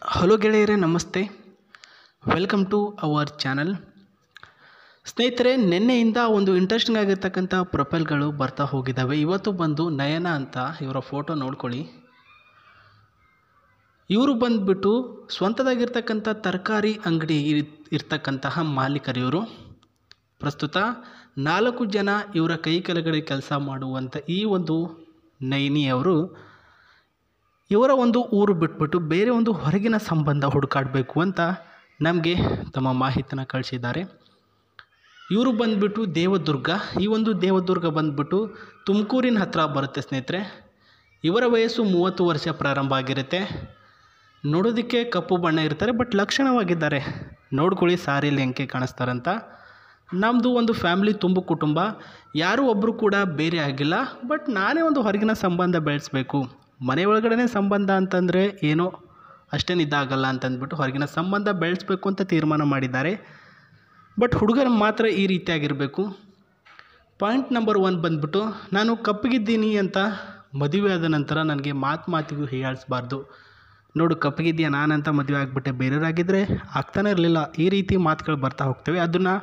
Hello ಗೆಳೆಯರೇ, ನಮಸ್ತೆ. Welcome to our channel. ಸ್ನೇಹಿತರೆ, ನಿನ್ನೆಯಿಂದ ಒಂದು ಇಂಟ್ರೆಸ್ಟಿಂಗ್ ಆಗಿರ್ತಕ್ಕಂಥ ಪ್ರೊಫೈಲ್ಗಳು ಬರ್ತಾ ಹೋಗಿದ್ದಾವೆ. ಇವತ್ತು ಬಂದು ನಯನ ಅಂತ ಇವರ ಫೋಟೋ ನೋಡ್ಕೊಳ್ಳಿ. ಇವರು ಬಂದುಬಿಟ್ಟು ಸ್ವಂತದಾಗಿರ್ತಕ್ಕಂಥ ತರಕಾರಿ ಅಂಗಡಿ ಇರ್ತಕ್ಕಂತಹ ಮಾಲೀಕರು. ಇವರು ಪ್ರಸ್ತುತ 4 ಜನ ಇವರ ಕೈ ಕೆಳಗಡೆ ಕೆಲಸ ಮಾಡುವಂಥ ಈ ಒಂದು ನಯನಿಯವರು ಇವರ ಒಂದು ಊರು ಬಿಟ್ಬಿಟ್ಟು ಬೇರೆ ಒಂದು ಹೊರಗಿನ ಸಂಬಂಧ ಹುಡುಕಾಡಬೇಕು ಅಂತ ನಮಗೆ ತಮ್ಮ ಮಾಹಿತಿನ ಕಳಿಸಿದ್ದಾರೆ. ಇವರು ಬಂದುಬಿಟ್ಟು ದೇವದುರ್ಗ. ಈ ಒಂದು ದೇವದುರ್ಗ ಬಂದುಬಿಟ್ಟು ತುಮಕೂರಿನ ಹತ್ರ ಬರುತ್ತೆ ಸ್ನೇಹಿತರೆ. ಇವರ ವಯಸ್ಸು 30 ವರ್ಷ ಪ್ರಾರಂಭ ಆಗಿರುತ್ತೆ. ನೋಡೋದಕ್ಕೆ ಕಪ್ಪು ಬಣ್ಣ ಇರ್ತಾರೆ, ಬಟ್ ಲಕ್ಷಣವಾಗಿದ್ದಾರೆ. ನೋಡ್ಕೊಳ್ಳಿ, ಸಾರಿಯಲ್ಲಿ ಅಂಕೆ ಕಾಣಿಸ್ತಾರಂತ. ನಮ್ಮದು ಒಂದು ಫ್ಯಾಮಿಲಿ ತುಂಬ ಕುಟುಂಬ, ಯಾರೂ ಒಬ್ಬರು ಕೂಡ ಬೇರೆ ಆಗಿಲ್ಲ. ಬಟ್ ನಾನೇ ಒಂದು ಹೊರಗಿನ ಸಂಬಂಧ ಬೆಳೆಸಬೇಕು, ಮನೆ ಒಳಗಡೆ ಸಂಬಂಧ ಅಂತಂದರೆ ಏನೋ ಅಷ್ಟೇನು ಇದಾಗಲ್ಲ ಅಂತಂದ್ಬಿಟ್ಟು ಹೊರಗಿನ ಸಂಬಂಧ ಬೆಳೆಸಬೇಕು ಅಂತ ತೀರ್ಮಾನ ಮಾಡಿದ್ದಾರೆ. ಬಟ್ ಹುಡುಗರು ಮಾತ್ರ ಈ ರೀತಿಯಾಗಿರಬೇಕು. ಪಾಯಿಂಟ್ ನಂಬರ್ 1 ಬಂದುಬಿಟ್ಟು, ನಾನು ಕಪ್ಪಗಿದ್ದೀನಿ ಅಂತ ಮದುವೆ ಆದ ನಂತರ ನನಗೆ ಮಾತಿಗೂ ಹೀಯಾಳಿಸಬಾರ್ದು. ನೋಡು, ಕಪ್ಪಗಿದ್ದೀಯ, ನಾನಂತ ಮದುವೆ ಆಗಿಬಿಟ್ಟೆ, ಬೇರೆಯವರಾಗಿದ್ದರೆ ಆಗ್ತಾನೆ ಇರಲಿಲ್ಲ. ಈ ರೀತಿ ಮಾತುಗಳು ಬರ್ತಾ ಹೋಗ್ತವೆ. ಅದನ್ನು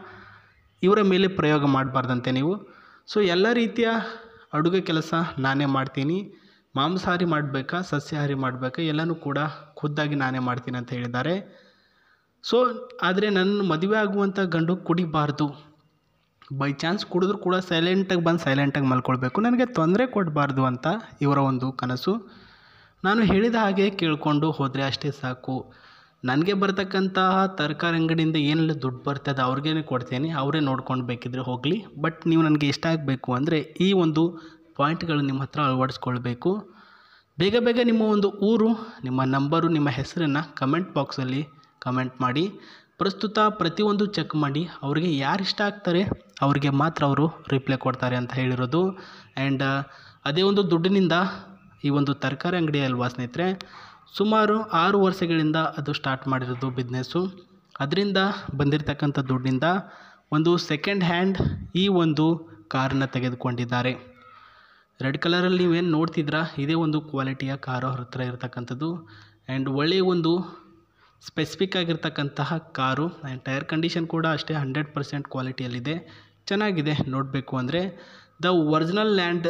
ಇವರ ಮೇಲೆ ಪ್ರಯೋಗ ಮಾಡಬಾರ್ದಂತೆ ನೀವು. ಸೊ ಎಲ್ಲ ರೀತಿಯ ಅಡುಗೆ ಕೆಲಸ ನಾನೇ ಮಾಡ್ತೀನಿ. ಮಾಂಸಾಹಾರಿ ಮಾಡಬೇಕಾ, ಸಸ್ಯಾಹಾರಿ ಮಾಡಬೇಕಾ, ಎಲ್ಲನೂ ಕೂಡ ಖುದ್ದಾಗಿ ನಾನೇ ಮಾಡ್ತೀನಿ ಅಂತ ಹೇಳಿದ್ದಾರೆ. ಸೊ ಆದರೆ ನನ್ನ ಮದುವೆ ಆಗುವಂಥ ಗಂಡು ಕುಡಿಬಾರ್ದು. ಬೈ ಚಾನ್ಸ್ ಕುಡಿದ್ರೂ ಕೂಡ ಸೈಲೆಂಟಾಗಿ ಬಂದು ಸೈಲೆಂಟಾಗಿ ಮಲ್ಕೊಳ್ಬೇಕು, ನನಗೆ ತೊಂದರೆ ಕೊಡಬಾರ್ದು ಅಂತ ಇವರ ಒಂದು ಕನಸು. ನಾನು ಹೇಳಿದ ಹಾಗೆ ಕೇಳಿಕೊಂಡು ಹೋದರೆ ಅಷ್ಟೇ ಸಾಕು. ನನಗೆ ಬರ್ತಕ್ಕಂತಹ ತರಕಾರಿ ಅಂಗಡಿಯಿಂದ ಏನೆಲ್ಲ ದುಡ್ಡು ಬರ್ತದೆ ಅವ್ರಿಗೇ ಕೊಡ್ತೀನಿ, ಅವರೇ ನೋಡ್ಕೊಂಡು ಬೇಕಿದ್ರೆ ಹೋಗಲಿ. ಬಟ್ ನೀವು ನನಗೆ ಇಷ್ಟ ಆಗಬೇಕು ಅಂದರೆ ಈ ಒಂದು ಪಾಯಿಂಟ್ಗಳು ನಿಮ್ಮ ಹತ್ರ ಅಳವಡಿಸ್ಕೊಳ್ಬೇಕು. ಬೇಗ ನಿಮ್ಮ ಒಂದು ಊರು, ನಿಮ್ಮ ನಂಬರು, ನಿಮ್ಮ ಹೆಸರನ್ನು ಕಮೆಂಟ್ ಬಾಕ್ಸಲ್ಲಿ ಕಮೆಂಟ್ ಮಾಡಿ. ಪ್ರಸ್ತುತ ಪ್ರತಿಯೊಂದು ಚೆಕ್ ಮಾಡಿ, ಅವರಿಗೆ ಯಾರು ಇಷ್ಟ ಆಗ್ತಾರೆ ಅವರಿಗೆ ಮಾತ್ರ ಅವರು ರಿಪ್ಲೈ ಕೊಡ್ತಾರೆ ಅಂತ ಹೇಳಿರೋದು. ಆ್ಯಂಡ್ ಅದೇ ಒಂದು ದುಡ್ಡಿನಿಂದ ಈ ಒಂದು ತರಕಾರಿ ಅಂಗಡಿ ಅಲ್ವಾ ಸ್ನೇಹಿತರೆ, ಸುಮಾರು 6 ವರ್ಷಗಳಿಂದ ಅದು ಸ್ಟಾರ್ಟ್ ಮಾಡಿರೋದು ಬಿಸ್ನೆಸ್ಸು. ಅದರಿಂದ ಬಂದಿರತಕ್ಕಂಥ ದುಡ್ಡಿಂದ ಒಂದು ಸೆಕೆಂಡ್ ಹ್ಯಾಂಡ್ ಈ ಒಂದು ಕಾರನ್ನು ತೆಗೆದುಕೊಂಡಿದ್ದಾರೆ. ರೆಡ್ ಕಲರಲ್ಲಿ ನೀವೇನು ನೋಡ್ತಿದ್ರಾ, ಇದೇ ಒಂದು ಕ್ವಾಲಿಟಿಯ ಕಾರು ಅವ್ರ ಹತ್ರ ಇರತಕ್ಕಂಥದ್ದು. ಆ್ಯಂಡ್ ಒಳ್ಳೆಯ ಒಂದು ಸ್ಪೆಸಿಫಿಕ್ ಆಗಿರ್ತಕ್ಕಂತಹ ಕಾರು. ಆ್ಯಂಡ್ ಟೈರ್ ಕಂಡೀಷನ್ ಕೂಡ ಅಷ್ಟೇ 100% ಕ್ವಾಲಿಟಿಯಲ್ಲಿದೆ, ಚೆನ್ನಾಗಿದೆ. ನೋಡಬೇಕು ಅಂದರೆ ದ ಒರಿಜಿನಲ್ ಲ್ಯಾಂಡ್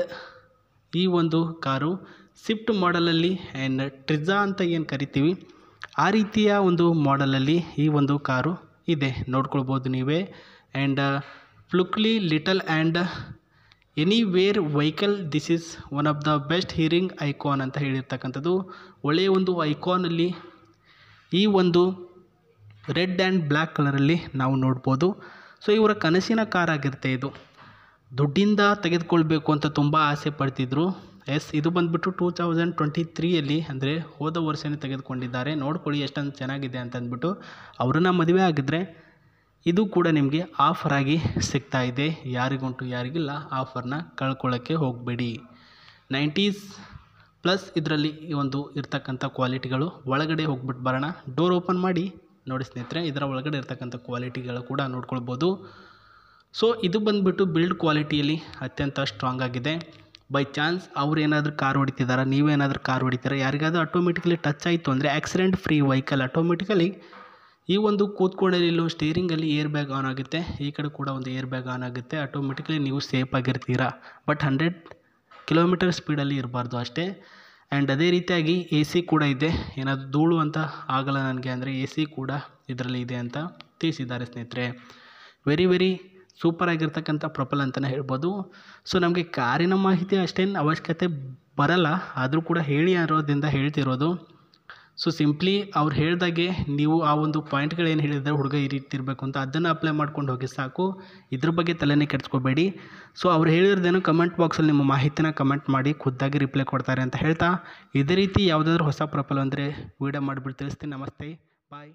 ಈ ಒಂದು ಕಾರು ಸ್ವಿಫ್ಟ್ ಮಾಡೆಲಲ್ಲಿ ಆ್ಯಂಡ್ ಟ್ರಿಜಾ ಅಂತ ಏನು ಕರಿತೀವಿ ಆ ರೀತಿಯ ಒಂದು ಮಾಡೆಲಲ್ಲಿ ಈ ಒಂದು ಕಾರು ಇದೆ, ನೋಡ್ಕೊಳ್ಬೋದು ನೀವೇ. ಆ್ಯಂಡ್ ಫ್ಲುಕ್ಲಿ little and anywhere vehicle, this is one of the best hearing icon ಅಂತ ಹೇಳಿರ್ತಕ್ಕಂಥದ್ದು. ಒಳ್ಳೆಯ ಒಂದು ಐಕಾನಲ್ಲಿ ಈ ಒಂದು ರೆಡ್ ಆ್ಯಂಡ್ ಬ್ಲ್ಯಾಕ್ ಕಲರಲ್ಲಿ ನಾವು ನೋಡ್ಬೋದು. ಸೊ ಇವರ ಕನಸಿನ ಕಾರ್ ಆಗಿರುತ್ತೆ ಇದು. ದುಡ್ಡಿಂದ ತೆಗೆದುಕೊಳ್ಬೇಕು ಅಂತ ತುಂಬ ಆಸೆ ಪಡ್ತಿದ್ರು. ಇದು ಬಂದುಬಿಟ್ಟು 2023ಯಲ್ಲಿ ಅಂದರೆ ಹೋದ ವರ್ಷನೇ ತೆಗೆದುಕೊಂಡಿದ್ದಾರೆ. ನೋಡ್ಕೊಳ್ಳಿ ಎಷ್ಟೊಂದು ಚೆನ್ನಾಗಿದೆ ಅಂತಂದ್ಬಿಟ್ಟು. ಅವ್ರನ್ನ ಮದುವೆ ಆಗಿದ್ದರೆ ಇದು ಕೂಡ ನಿಮಗೆ ಆಫರಾಗಿ ಸಿಗ್ತಾ ಇದೆ. ಯಾರಿಗುಂಟು ಯಾರಿಗಿಲ್ಲ, ಆಫರ್ನ ಕಳ್ಕೊಳ್ಳೋಕ್ಕೆ ಹೋಗಬೇಡಿ. 90s+ ಇದರಲ್ಲಿ ಈ ಒಂದು ಇರ್ತಕ್ಕಂಥ ಕ್ವಾಲಿಟಿಗಳು. ಒಳಗಡೆ ಹೋಗ್ಬಿಟ್ಟು ಬರೋಣ, ಡೋರ್ ಓಪನ್ ಮಾಡಿ ನೋಡಿ ಸ್ನೇಹಿತರೆ. ಇದರ ಒಳಗಡೆ ಇರ್ತಕ್ಕಂಥ ಕ್ವಾಲಿಟಿಗಳು ಕೂಡ ನೋಡ್ಕೊಳ್ಬೋದು. ಸೊ ಇದು ಬಂದುಬಿಟ್ಟು ಬಿಲ್ಡ್ ಕ್ವಾಲಿಟಿಯಲ್ಲಿ ಅತ್ಯಂತ ಸ್ಟ್ರಾಂಗ್ ಆಗಿದೆ. ಬೈ ಚಾನ್ಸ್ ಅವ್ರು ಏನಾದರೂ ಕಾರ್ ಹೊಡಿತಿದ್ದಾರೆ, ನೀವೇನಾದರೂ ಕಾರ್ ಹೊಡಿತೀರ, ಯಾರಿಗಾದ್ರೂ ಆಟೋಮೆಟಿಕಲಿ ಟಚ್ ಆಯಿತು ಅಂದರೆ ಆಕ್ಸಿಡೆಂಟ್ ಫ್ರೀ ವೆಹಿಕಲ್. ಆಟೋಮೆಟಿಕಲಿ ಈ ಒಂದು ಕೂತ್ಕೊಳ್ಳಲು ಸ್ಟೇರಿಂಗಲ್ಲಿ ಏರ್ ಬ್ಯಾಗ್ ಆನ್ ಆಗುತ್ತೆ, ಈ ಕಡೆ ಕೂಡ ಒಂದು ಏರ್ ಬ್ಯಾಗ್ ಆನ್ ಆಗುತ್ತೆ. ಆಟೋಮೆಟಿಕಲಿ ನೀವು ಸೇಫ್ ಆಗಿರ್ತೀರಾ. ಬಟ್ 100 ಕಿಲೋಮೀಟರ್ ಸ್ಪೀಡಲ್ಲಿ ಇರಬಾರ್ದು ಅಷ್ಟೇ. ಆ್ಯಂಡ್ ಅದೇ ರೀತಿಯಾಗಿ AC ಕೂಡ ಇದೆ. ಏನಾದರೂ ಧೂಳು ಅಂತ ಆಗಲ್ಲ ನನಗೆ ಅಂದರೆ AC ಕೂಡ ಇದರಲ್ಲಿ ಇದೆ ಅಂತ ತಿಳಿಸಿದ್ದಾರೆ ಸ್ನೇಹಿತರೆ. ವೆರಿ ಸೂಪರ್ ಆಗಿರ್ತಕ್ಕಂಥ ಪ್ರೊಫೈಲ್ ಅಂತಲೇ ಹೇಳ್ಬೋದು. ಸೊ ನಮಗೆ ಕಾರಿನ ಮಾಹಿತಿ ಅಷ್ಟೇನು ಅವಶ್ಯಕತೆ ಬರಲ್ಲ, ಆದರೂ ಕೂಡ ಹೇಳಿ ಅನ್ನೋದ್ರಿಂದ ಹೇಳ್ತಿರೋದು. ಸೊ ಸಿಂಪ್ಲಿ ಅವ್ರು ಹೇಳ್ದಾಗೆ ನೀವು ಆ ಒಂದು ಪಾಯಿಂಟ್ಗಳೇನು ಹೇಳಿದರೆ ಹುಡುಗ ಈ ರೀತಿ ಇರಬೇಕು ಅಂತ ಅದನ್ನು ಅಪ್ಲೈ ಮಾಡ್ಕೊಂಡು ಹೋಗಿ ಸಾಕು. ಇದ್ರ ಬಗ್ಗೆ ತಲೆನೇ ಕೆಡಿಸ್ಕೋಬೇಡಿ. ಸೊ ಅವ್ರು ಹೇಳಿರೋದೇನು ಕಮೆಂಟ್ ಬಾಕ್ಸಲ್ಲಿ ನಿಮ್ಮ ಮಾಹಿತಿನ ಕಮೆಂಟ್ ಮಾಡಿ, ಖುದ್ದಾಗಿ ರಿಪ್ಲೈ ಕೊಡ್ತಾರೆ ಅಂತ ಹೇಳ್ತಾ, ಇದೇ ರೀತಿ ಯಾವುದಾದ್ರೂ ಹೊಸ ಪ್ರೊಫೈಲ್ ಅಂದರೆ ವೀಡಿಯೋ ಮಾಡಿಬಿಟ್ಟು ತಿಳಿಸ್ತೀನಿ. ನಮಸ್ತೆ, ಬಾಯ್.